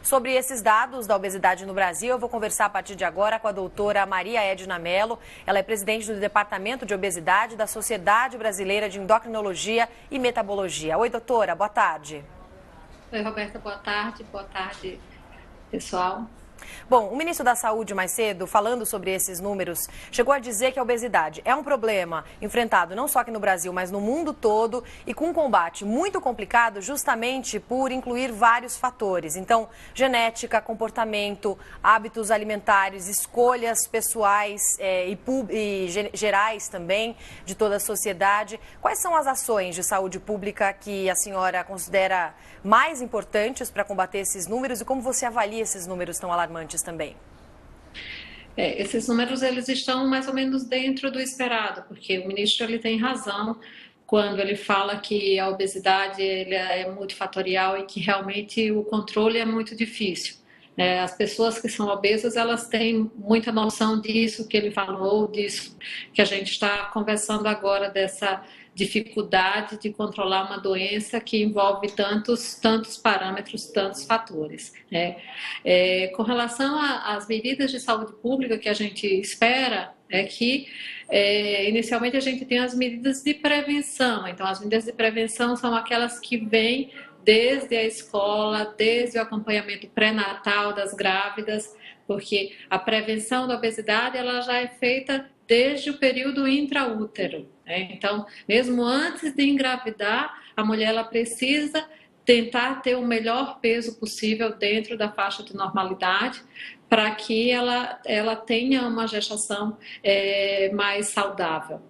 sobre esses dados da obesidade no Brasil. Eu vou conversar a partir de agora com a doutora Maria Edna Mello. Ela é presidente do Departamento de Obesidade da Sociedade Brasileira de Endocrinologia e Metabologia. Oi, doutora, boa tarde. Oi, Roberta, boa tarde. Boa tarde, pessoal. Bom, o ministro da Saúde, mais cedo, falando sobre esses números, chegou a dizer que a obesidade é um problema enfrentado não só aqui no Brasil, mas no mundo todo e com um combate muito complicado justamente por incluir vários fatores. Então, genética, comportamento, hábitos alimentares, escolhas pessoais e gerais também de toda a sociedade. Quais são as ações de saúde pública que a senhora considera mais importantes para combater esses números e como você avalia esses números tão alarmantes também? Esses números eles estão mais ou menos dentro do esperado, porque o ministro ele tem razão quando ele fala que a obesidade ele é multifatorial e que realmente o controle é muito difícil. As pessoas que são obesas, elas têm muita noção disso que ele falou, disso que a gente está conversando agora, dessa dificuldade de controlar uma doença que envolve tantos parâmetros, tantos fatores. Com relação às medidas de saúde pública que a gente espera, é que inicialmente a gente tem as medidas de prevenção. Então, as medidas de prevenção são aquelas que vêm desde a escola, desde o acompanhamento pré-natal das grávidas, porque a prevenção da obesidade ela já é feita desde o período intraútero. Então, mesmo antes de engravidar, a mulher ela precisa tentar ter o melhor peso possível dentro da faixa de normalidade, para que ela tenha uma gestação mais saudável.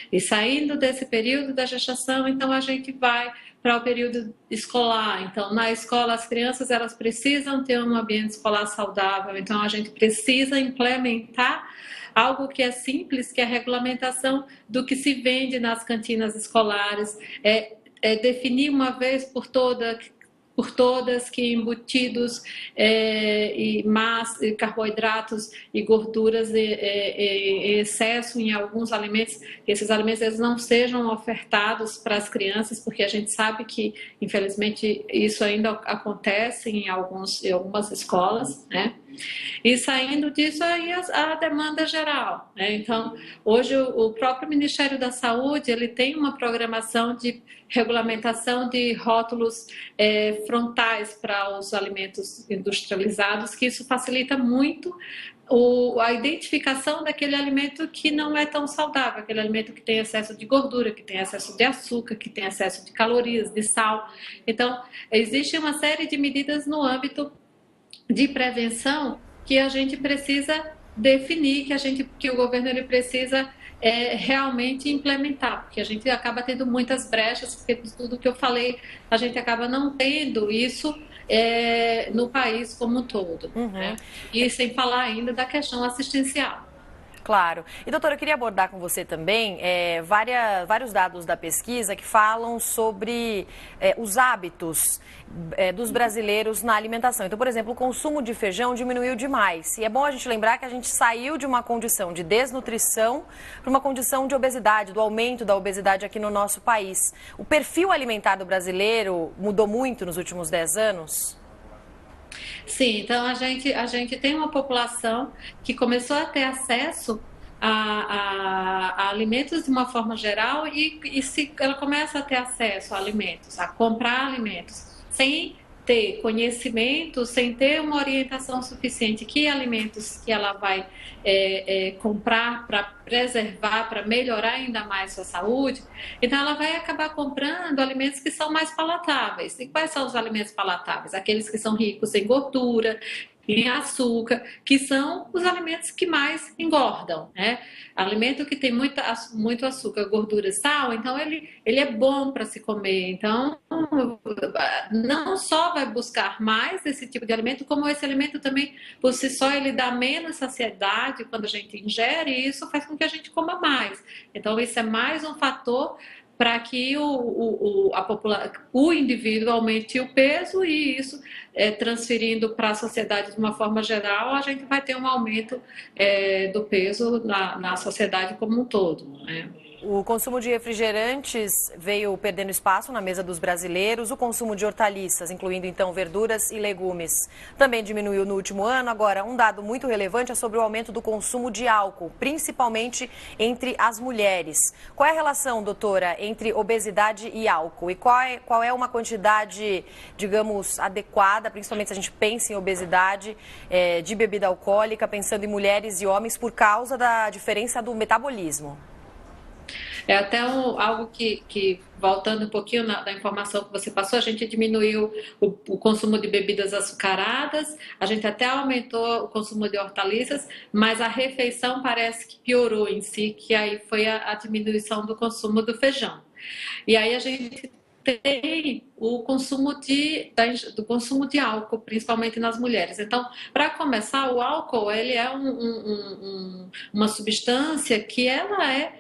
E saindo desse período da gestação, então a gente vai para o período escolar. Então, na escola, as crianças elas precisam ter um ambiente escolar saudável. Então, a gente precisa implementar algo que é simples, que é a regulamentação do que se vende nas cantinas escolares, definir uma vez por todas que embutidos e carboidratos e gorduras em excesso em alguns alimentos, que esses alimentos eles não sejam ofertados para as crianças, porque a gente sabe que, infelizmente, isso ainda acontece em algumas escolas, E saindo disso aí a demanda geral. Então, hoje o próprio Ministério da Saúde ele tem uma programação de regulamentação de rótulos frontais para os alimentos industrializados, que isso facilita muito a identificação daquele alimento que não é tão saudável, aquele alimento que tem excesso de gordura, que tem excesso de açúcar, que tem excesso de calorias, de sal. Então, existe uma série de medidas no âmbito de prevenção que a gente precisa definir, que o governo ele precisa realmente implementar, porque a gente acaba tendo muitas brechas, porque tudo que eu falei, a gente acaba não tendo isso no país como um todo. E sem falar ainda da questão assistencial. Claro. E, doutora, eu queria abordar com você também vários dados da pesquisa que falam sobre os hábitos dos brasileiros na alimentação. Então, por exemplo, o consumo de feijão diminuiu demais. E é bom a gente lembrar que a gente saiu de uma condição de desnutrição para uma condição de obesidade, do aumento da obesidade aqui no nosso país. O perfil alimentar do brasileiro mudou muito nos últimos 10 anos? Sim, então a gente tem uma população que começou a ter acesso a alimentos de uma forma geral e se ela começa a ter acesso a alimentos, a comprar alimentos, sem ter conhecimento, sem ter uma orientação suficiente, que alimentos que ela vai comprar para preservar, para melhorar ainda mais sua saúde, então ela vai acabar comprando alimentos que são mais palatáveis. E quais são os alimentos palatáveis? Aqueles que são ricos em gordura, em açúcar, que são os alimentos que mais engordam, Alimento que tem muito açúcar, gordura, sal, então ele é bom para se comer. Então, não só vai buscar mais esse tipo de alimento, como esse alimento também, por si só, ele dá menos saciedade quando a gente ingere, e isso faz com que a gente coma mais. Então, isso é mais um fator para que o indivíduo aumente o peso, e isso, transferindo para a sociedade de uma forma geral, a gente vai ter um aumento do peso na sociedade como um todo. O consumo de refrigerantes veio perdendo espaço na mesa dos brasileiros. O consumo de hortaliças, incluindo então verduras e legumes, também diminuiu no último ano. Agora, um dado muito relevante é sobre o aumento do consumo de álcool, principalmente entre as mulheres. Qual é a relação, doutora, entre obesidade e álcool? E qual é uma quantidade, digamos, adequada, principalmente se a gente pensa em obesidade, de bebida alcoólica, pensando em mulheres e homens, por causa da diferença do metabolismo? É até algo que, voltando um pouquinho da informação que você passou, a gente diminuiu o consumo de bebidas açucaradas, a gente até aumentou o consumo de hortaliças, mas a refeição parece que piorou em si, que aí foi a diminuição do consumo do feijão. E aí a gente tem o consumo do consumo de álcool, principalmente nas mulheres. Então, para começar, o álcool ele é uma substância que ela é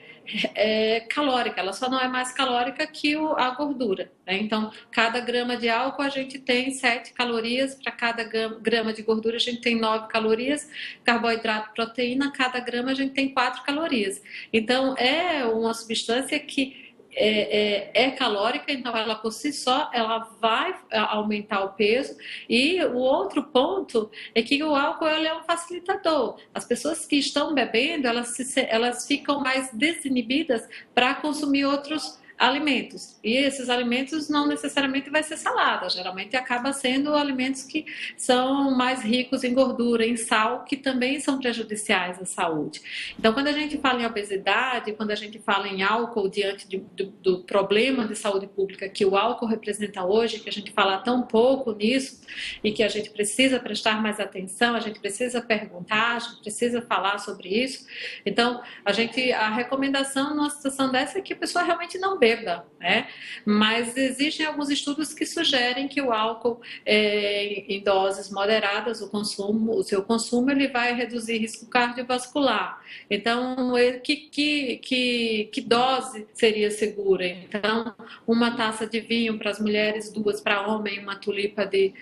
calórica, ela só não é mais calórica que a gordura, né? Então, cada grama de álcool a gente tem 7 calorias, para cada grama de gordura a gente tem 9 calorias, carboidrato, proteína, cada grama a gente tem 4 calorias. Então, é uma substância que é calórica, então ela por si só ela vai aumentar o peso. E o outro ponto é que o álcool ele é um facilitador. As pessoas que estão bebendo, elas ficam mais desinibidas para consumir outros alimentos. E esses alimentos não necessariamente vai ser salada, geralmente acaba sendo alimentos que são mais ricos em gordura, em sal, que também são prejudiciais à saúde. Então, quando a gente fala em obesidade, quando a gente fala em álcool diante do problema de saúde pública que o álcool representa hoje, que a gente fala tão pouco nisso e que a gente precisa prestar mais atenção, a gente precisa perguntar, a gente precisa falar sobre isso. Então, a recomendação numa situação dessa é que a pessoa realmente não beba, né? Mas existem alguns estudos que sugerem que o álcool, em doses moderadas, o seu consumo ele vai reduzir risco cardiovascular. Então, que dose seria segura? Então, uma taça de vinho para as mulheres, 2 para homem, uma tulipa de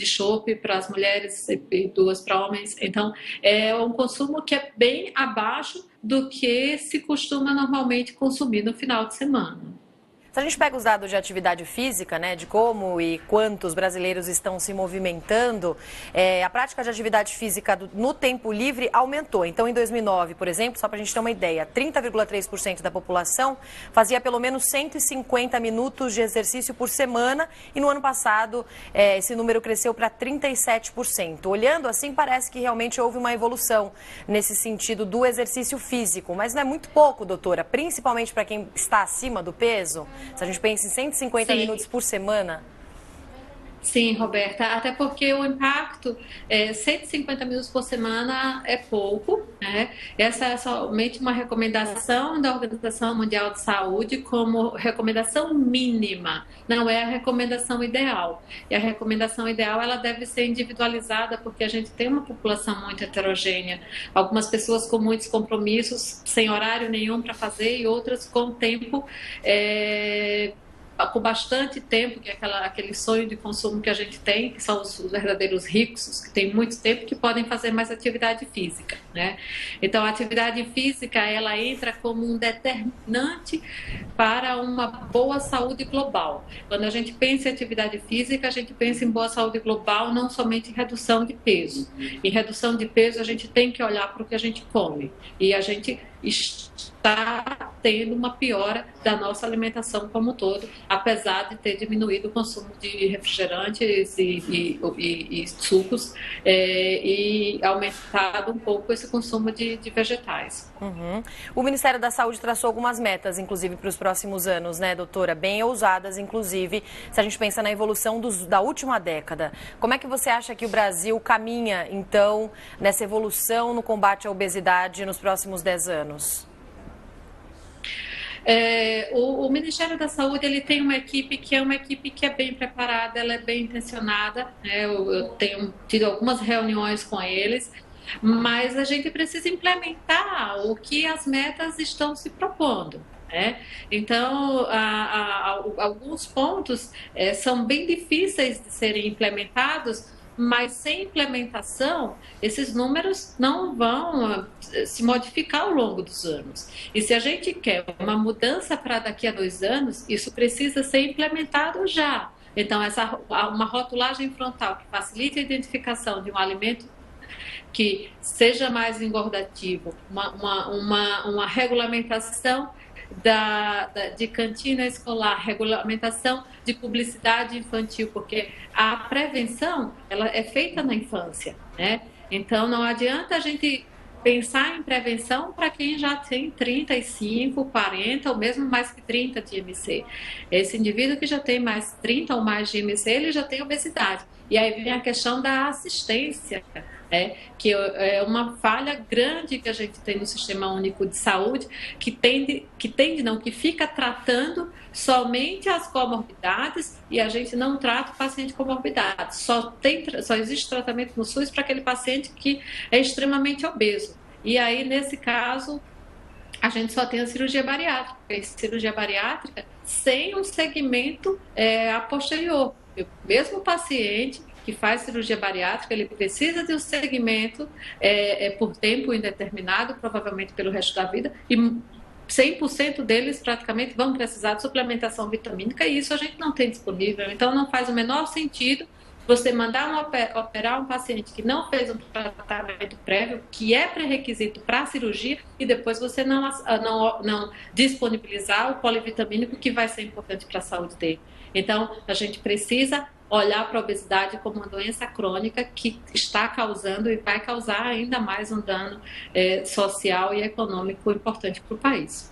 chope para as mulheres e 2 para homens. Então, é um consumo que é bem abaixo do que se costuma normalmente consumir no final de semana. Se a gente pega os dados de atividade física, né, de como e quantos brasileiros estão se movimentando, a prática de atividade física no tempo livre aumentou. Então, em 2009, por exemplo, só para a gente ter uma ideia, 30,3% da população fazia pelo menos 150 minutos de exercício por semana e no ano passado esse número cresceu para 37%. Olhando assim, parece que realmente houve uma evolução nesse sentido do exercício físico, mas não é muito pouco, doutora, principalmente para quem está acima do peso. Se a gente pensa em 150 minutos por semana. Sim, Roberta, até porque o impacto, 150 minutos por semana é pouco, né? Essa é somente uma recomendação da Organização Mundial de Saúde como recomendação mínima, não é a recomendação ideal. E a recomendação ideal, ela deve ser individualizada, porque a gente tem uma população muito heterogênea. Algumas pessoas com muitos compromissos, sem horário nenhum para fazer, e outras com tempo com bastante tempo, que é aquele sonho de consumo que a gente tem, que são os verdadeiros ricos, os que têm muito tempo, que podem fazer mais atividade física, né? Então, a atividade física, ela entra como um determinante para uma boa saúde global. Quando a gente pensa em atividade física, a gente pensa em boa saúde global, não somente em redução de peso. Em redução de peso, a gente tem que olhar para o que a gente come. E a gente está tendo uma piora da nossa alimentação como um todo, apesar de ter diminuído o consumo de refrigerantes e sucos e aumentado um pouco esse consumo de vegetais. Uhum. O Ministério da Saúde traçou algumas metas, inclusive, para os próximos anos, né, doutora? Bem ousadas, inclusive, se a gente pensa na evolução da última década. Como é que você acha que o Brasil caminha, então, nessa evolução no combate à obesidade nos próximos 10 anos? O Ministério da Saúde ele tem uma equipe que é bem preparada, ela é bem intencionada, né? Eu tenho tido algumas reuniões com eles, mas a gente precisa implementar o que as metas estão se propondo. Então, alguns pontos são bem difíceis de serem implementados, mas sem implementação, esses números não vão se modificar ao longo dos anos. E se a gente quer uma mudança para daqui a 2 anos, isso precisa ser implementado já. Então, uma rotulagem frontal que facilite a identificação de um alimento que seja mais engordativo, uma regulamentação de cantina escolar, regulamentação de publicidade infantil, porque a prevenção ela é feita na infância, né? Então, não adianta a gente pensar em prevenção para quem já tem 35, 40 ou mesmo mais que 30 de IMC. Esse indivíduo que já tem mais 30 ou mais de IMC, ele já tem obesidade. E aí vem a questão da assistência, que é uma falha grande que a gente tem no Sistema Único de Saúde, que fica tratando somente as comorbidades e a gente não trata o paciente com comorbidades. Só existe tratamento no SUS para aquele paciente que é extremamente obeso. E aí, nesse caso, a gente só tem a cirurgia bariátrica. E cirurgia bariátrica sem um segmento a posterior. O mesmo paciente que faz cirurgia bariátrica, ele precisa de um segmento por tempo indeterminado, provavelmente pelo resto da vida, e 100% deles praticamente vão precisar de suplementação vitamínica e isso a gente não tem disponível. Então, não faz o menor sentido você mandar operar um paciente que não fez um tratamento prévio, que é pré-requisito para a cirurgia, e depois você não disponibilizar o polivitamínico que vai ser importante para a saúde dele. Então, a gente precisa olhar para a obesidade como uma doença crônica que está causando e vai causar ainda mais um dano social e econômico importante para o país.